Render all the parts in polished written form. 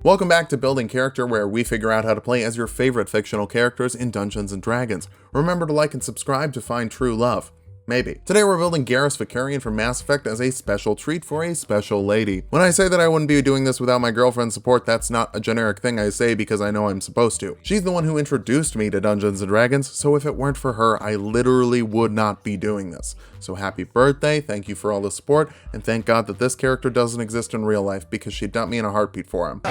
Welcome back to Building Character, where we figure out how to play as your favorite fictional characters in Dungeons & Dragons. Remember to like and subscribe to find true love. Maybe. Today we're building Garrus Vakarian from Mass Effect as a special treat for a special lady. When I say that I wouldn't be doing this without my girlfriend's support, that's not a generic thing I say because I know I'm supposed to. She's the one who introduced me to Dungeons & Dragons, so if it weren't for her, I literally would not be doing this. So happy birthday, thank you for all the support, and thank God that this character doesn't exist in real life because she'd dump me in a heartbeat for him.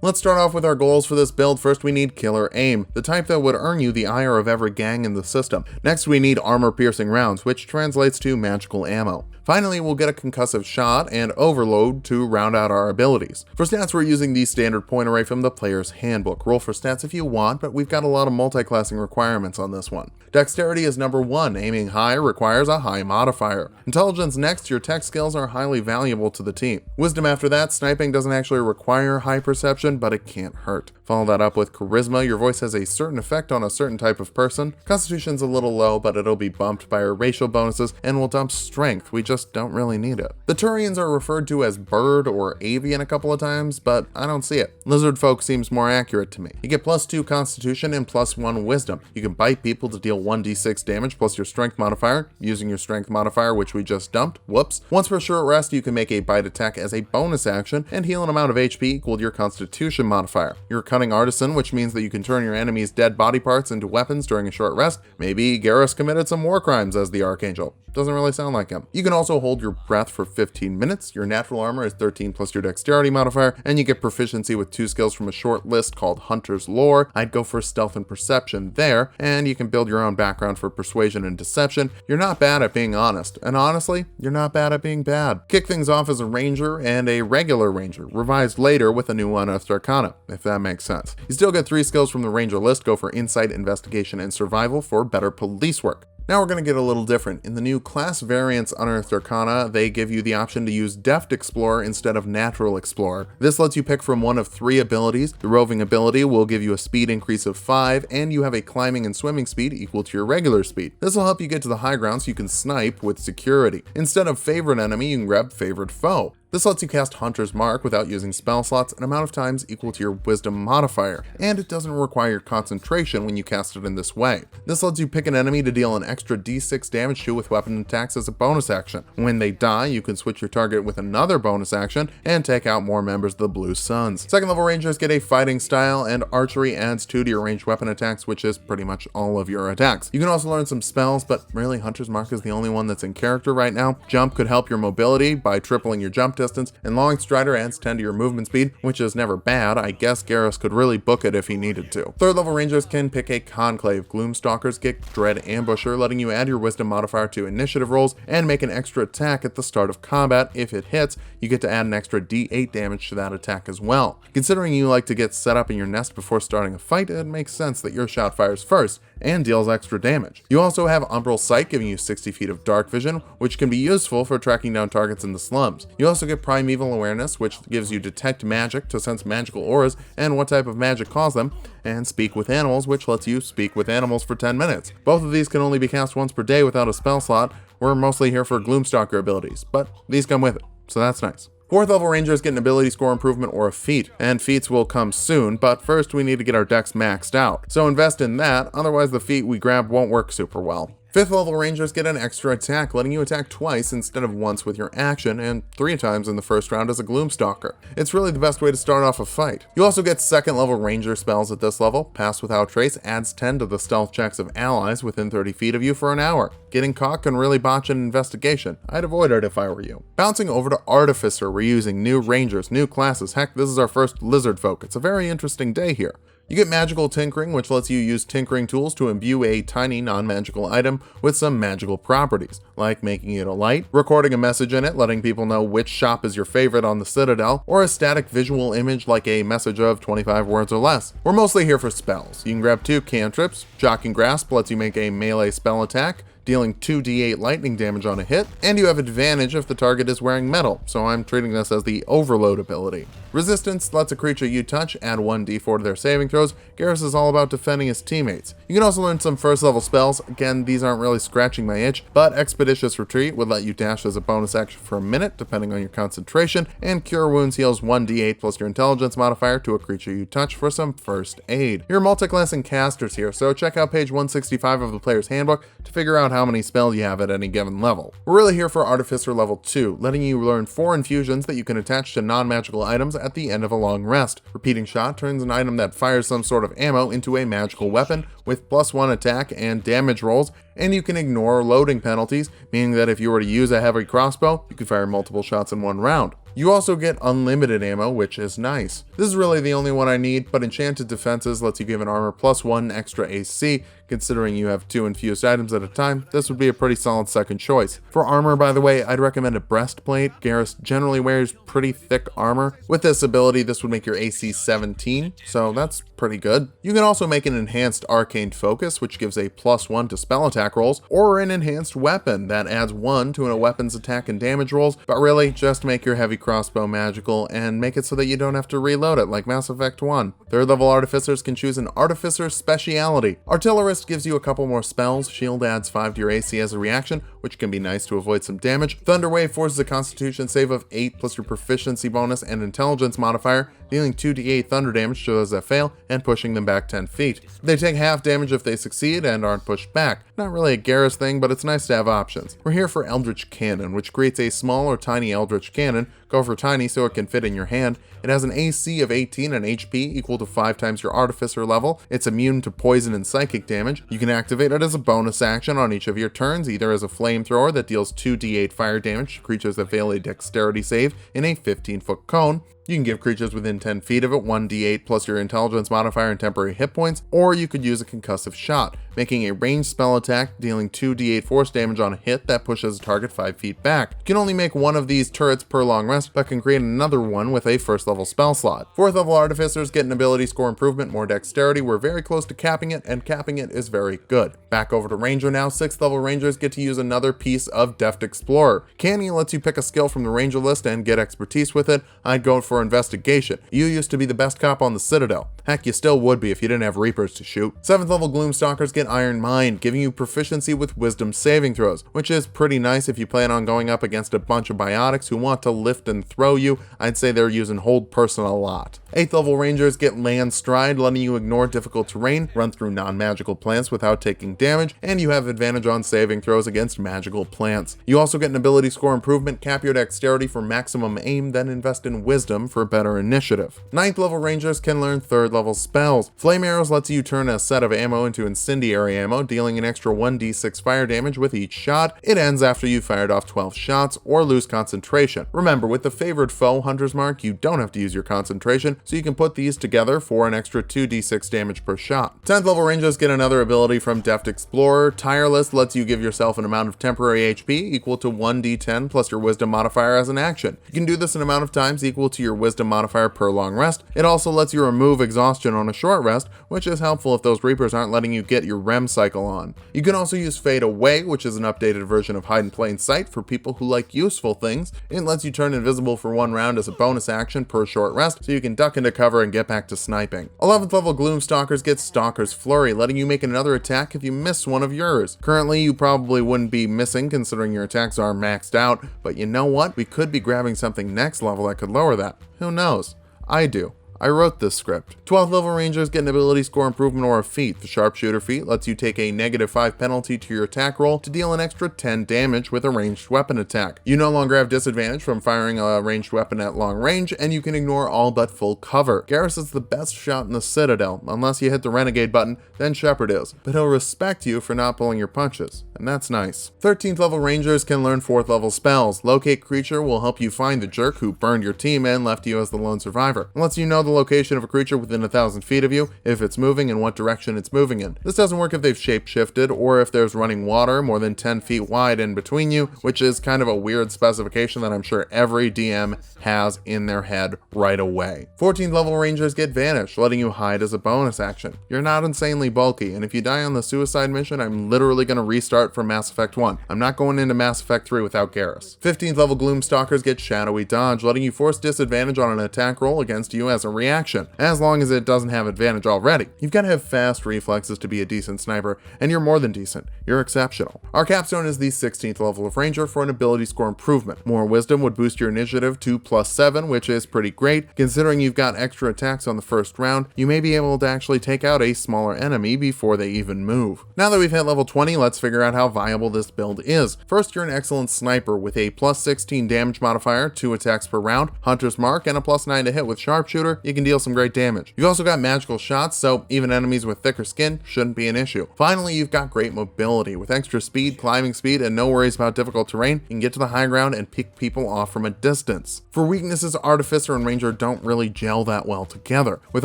Let's start off with our goals for this build. First, we need Killer Aim, the type that would earn you the ire of every gang in the system. Next, we need Armor-Piercing Rounds, which translates to magical ammo. Finally, we'll get a Concussive Shot and Overload to round out our abilities. For stats, we're using the standard point array from the player's handbook. Roll for stats if you want, but we've got a lot of multi-classing requirements on this one. Dexterity is number 1. Aiming high requires a high modifier. Intelligence next. Your tech skills are highly valuable to the team. Wisdom after that. Sniping doesn't actually require high perception, but it can't hurt. Follow that up with Charisma. Your voice has a certain effect on a certain type of person. Constitution's a little low, but it'll be bumped by our racial bonuses, and we'll dump Strength. We just don't really need it. The Turians are referred to as Bird or Avian a couple of times, but I don't see it. Lizard folk seems more accurate to me. You get +2 Constitution and +1 Wisdom. You can bite people to deal 1d6 damage plus your Strength modifier, using your Strength modifier, which we just dumped. Whoops. Once per short rest, you can make a bite attack as a bonus action and heal an amount of HP equal to your Constitution modifier. You're a Cunning Artisan, which means that you can turn your enemy's dead body parts into weapons during a short rest. Maybe Garrus committed some war crimes as the Archangel. Doesn't really sound like him. You can also hold your breath for 15 minutes. Your natural armor is 13 plus your dexterity modifier, and you get proficiency with 2 skills from a short list called Hunter's Lore. I'd go for Stealth and Perception there, and you can build your own background for Persuasion and Deception. You're not bad at being honest, and honestly, you're not bad at being bad. Kick things off as a ranger and a regular ranger, revised later with a new Unearthed Arcana, if that makes sense. You still get 3 skills from the ranger list. Go for Insight, Investigation, and Survival for better police work. Now we're going to get a little different. In the new class variants Unearthed Arcana, they give you the option to use Deft Explorer instead of Natural Explorer. This lets you pick from one of 3 abilities. The Roving ability will give you a speed increase of 5, and you have a climbing and swimming speed equal to your regular speed. This will help you get to the high ground so you can snipe with security. Instead of Favorite Enemy, you can grab Favorite Foe. This lets you cast Hunter's Mark without using spell slots an amount of times equal to your Wisdom modifier, and it doesn't require concentration when you cast it in this way. This lets you pick an enemy to deal an extra d6 damage to with weapon attacks as a bonus action. When they die, you can switch your target with another bonus action and take out more members of the Blue Suns. Second level rangers get a fighting style, and archery adds 2 to your ranged weapon attacks, which is pretty much all of your attacks. You can also learn some spells, but really Hunter's Mark is the only one that's in character right now. Jump could help your mobility by tripling your jump distance, and Long Strider adds 10 to your movement speed, which is never bad. I guess Garrus could really book it if he needed to. Third level rangers can pick a Conclave. Gloom Stalkers get Dread Ambusher, letting you add your Wisdom modifier to initiative rolls and make an extra attack at the start of combat. If it hits, you get to add an extra d8 damage to that attack as well. Considering you like to get set up in your nest before starting a fight, it makes sense that your shot fires first and deals extra damage. You also have Umbral Sight, giving you 60 feet of dark vision, which can be useful for tracking down targets in the slums. You also get Primeval Awareness, which gives you Detect Magic to sense magical auras and what type of magic caused them, and Speak with Animals, which lets you speak with animals for 10 minutes. Both of these can only be cast once per day without a spell slot. We're mostly here for Gloomstalker abilities, but these come with it, so that's nice. 4th level rangers get an ability score improvement or a feat, and feats will come soon, but first we need to get our dex maxed out. So invest in that, otherwise the feat we grab won't work super well. 5th level rangers get an extra attack, letting you attack twice instead of once with your action, and 3 times in the first round as a Gloomstalker. It's really the best way to start off a fight. You also get 2nd level ranger spells at this level. Pass Without Trace adds 10 to the stealth checks of allies within 30 feet of you for an hour. Getting caught can really botch an investigation. I'd avoid it if I were you. Bouncing over to Artificer, we're using new rangers, new classes. Heck, this is our first lizard folk. It's a very interesting day here. You get Magical Tinkering, which lets you use tinkering tools to imbue a tiny non-magical item with some magical properties, like making it a light, recording a message in it letting people know which shop is your favorite on the Citadel, or a static visual image like a message of 25 words or less. We're mostly here for spells. You can grab 2 cantrips. Shocking Grasp lets you make a melee spell attack. dealing 2d8 lightning damage on a hit, and you have advantage if the target is wearing metal, so I'm treating this as the overload ability. Resistance lets a creature you touch add 1d4 to their saving throws. Garrus is all about defending his teammates. You can also learn some first level spells. Again, these aren't really scratching my itch, but Expeditious Retreat would let you dash as a bonus action for a minute, depending on your concentration, and Cure Wounds heals 1d8 plus your intelligence modifier to a creature you touch for some first aid. You're multiclass and casters here, so check out page 165 of the player's handbook to figure out how many spells you have at any given level. We're really here for Artificer level 2, letting you learn 4 infusions that you can attach to non-magical items at the end of a long rest. Repeating Shot turns an item that fires some sort of ammo into a magical weapon with +1 attack and damage rolls, and you can ignore loading penalties, meaning that if you were to use a heavy crossbow, you could fire multiple shots in one round. You also get unlimited ammo, which is nice. This is really the only one I need, but Enchanted Defenses lets you give an armor +1 extra AC. Considering you have 2 infused items at a time, this would be a pretty solid second choice. For armor, by the way, I'd recommend a breastplate. Garrus generally wears pretty thick armor. With this ability, this would make your AC 17, so that's pretty good. You can also make an enhanced arcane focus, which gives a +1 to spell attack rolls, or an enhanced weapon that adds 1 to a weapon's attack and damage rolls, but really just make your heavy crossbow magical and make it so that you don't have to reload it like Mass Effect 1. Third level artificers can choose an artificer speciality. Artillerist gives you a couple more spells. Shield adds 5 to your AC as a reaction, which can be nice to avoid some damage. Thunderwave forces a constitution save of 8 plus your proficiency bonus and intelligence modifier, dealing 2d8 thunder damage to those that fail and pushing them back 10 feet. They take half damage if they succeed and aren't pushed back. Not really a Garrus thing, but it's nice to have options. We're here for Eldritch Cannon, which creates a small or tiny Eldritch Cannon. Go for tiny so it can fit in your hand. It has an AC of 18 and HP equal to 5 times your Artificer level. It's immune to poison and psychic damage. You can activate it as a bonus action on each of your turns, either as a flamethrower that deals 2d8 fire damage to creatures that fail a dexterity save in a 15-foot cone. You can give creatures within 10 feet of it 1d8 plus your intelligence modifier and temporary hit points, or you could use a concussive shot, making a ranged spell attack dealing 2d8 force damage on a hit that pushes a target 5 feet back. You can only make one of these turrets per long rest, but can create another one with a first level spell slot. 4th level artificers get an ability score improvement, more dexterity. We're very close to capping it, and capping it is very good. Back over to ranger now. 6th level rangers get to use another piece of Deft Explorer. Canny lets you pick a skill from the ranger list and get expertise with it. I'd go for investigation. You used to be the best cop on the Citadel. Heck, you still would be if you didn't have Reapers to shoot. 7th level Gloom Stalkers get Iron Mind, giving you proficiency with Wisdom saving throws, which is pretty nice if you plan on going up against a bunch of biotics who want to lift and throw you. I'd say they're using Hold Person a lot. 8th level Rangers get Land Stride, letting you ignore difficult terrain, run through non-magical plants without taking damage, and you have advantage on saving throws against magical plants. You also get an ability score improvement, cap your dexterity for maximum aim, then invest in Wisdom for better initiative. 9th level Rangers can learn 3rd level spells. Flame Arrows lets you turn a set of ammo into incendiary ammo, dealing an extra 1d6 fire damage with each shot. It ends after you fired off 12 shots or lose concentration. Remember, with the favored foe Hunter's Mark, you don't have to use your concentration, so you can put these together for an extra 2d6 damage per shot. 10th level Rangers get another ability from Deft Explorer. Tireless lets you give yourself an amount of temporary HP equal to 1d10 plus your Wisdom modifier as an action. You can do this an amount of times equal to your Wisdom modifier per long rest. It also lets you remove exhaustion on a short rest, which is helpful if those Reapers aren't letting you get your REM cycle on. You can also use Fade Away, which is an updated version of Hide in Plain Sight for people who like useful things. It lets you turn invisible for 1 round as a bonus action per short rest, so you can duck into cover and get back to sniping. 11th level Gloom Stalkers get Stalker's Flurry, letting you make another attack if you miss one of yours. Currently, you probably wouldn't be missing considering your attacks are maxed out, but you know what? We could be grabbing something next level that could lower that. Who knows? I do. I wrote this script. 12th level Rangers get an ability score improvement or a feat. The Sharpshooter feat lets you take a -5 penalty to your attack roll to deal an extra 10 damage with a ranged weapon attack. You no longer have disadvantage from firing a ranged weapon at long range, and you can ignore all but full cover. Garrus is the best shot in the Citadel. Unless you hit the Renegade button, then Shepard is. But he'll respect you for not pulling your punches, and that's nice. 13th level Rangers can learn 4th level spells. Locate Creature will help you find the jerk who burned your team and left you as the lone survivor. It lets you know the location of a creature within 1,000 feet of you, if it's moving and what direction it's moving in. This doesn't work if they've shapeshifted or if there's running water more than 10 feet wide in between you, which is kind of a weird specification that I'm sure every DM has in their head right away. 14th level rangers get Vanish, letting you hide as a bonus action. You're not insanely bulky, and if you die on the suicide mission, I'm literally going to restart from Mass Effect 1. I'm not going into Mass Effect 3 without Garrus. 15th level Gloom Stalkers get Shadowy Dodge, letting you force disadvantage on an attack roll against you as a reaction, as long as it doesn't have advantage already. You've got to have fast reflexes to be a decent sniper, and you're more than decent. You're exceptional. Our capstone is the 16th level of Ranger for an ability score improvement. More Wisdom would boost your initiative to +7, which is pretty great. Considering you've got extra attacks on the first round, you may be able to actually take out a smaller enemy before they even move. Now that we've hit level 20, let's figure out how viable this build is. First, you're an excellent sniper with a +16 damage modifier, 2 attacks per round, Hunter's Mark, and a +9 to hit with Sharpshooter. You can deal some great damage. You've also got magical shots, so even enemies with thicker skin shouldn't be an issue. Finally, you've got great mobility. With extra speed, climbing speed, and no worries about difficult terrain, you can get to the high ground and pick people off from a distance. For weaknesses, Artificer and Ranger don't really gel that well together, with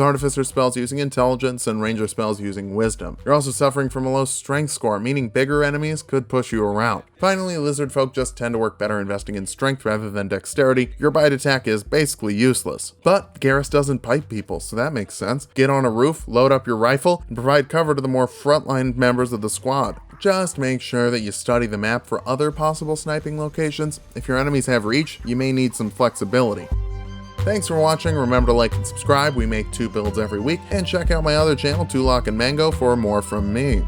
Artificer spells using Intelligence and Ranger spells using Wisdom. You're also suffering from a low Strength score, meaning bigger enemies could push you around. Finally, Lizard folk just tend to work better investing in Strength rather than Dexterity. Your bite attack is basically useless. But Garrus doesn't bite people, so that makes sense. Get on a roof, load up your rifle, and provide cover to the more frontline members of the squad. Just make sure that you study the map for other possible sniping locations. If your enemies have reach, you may need some flexibility. Thanks for watching. Remember to like and subscribe. We make 2 builds every week. And check out my other channel, Tulok and Mango, for more from me.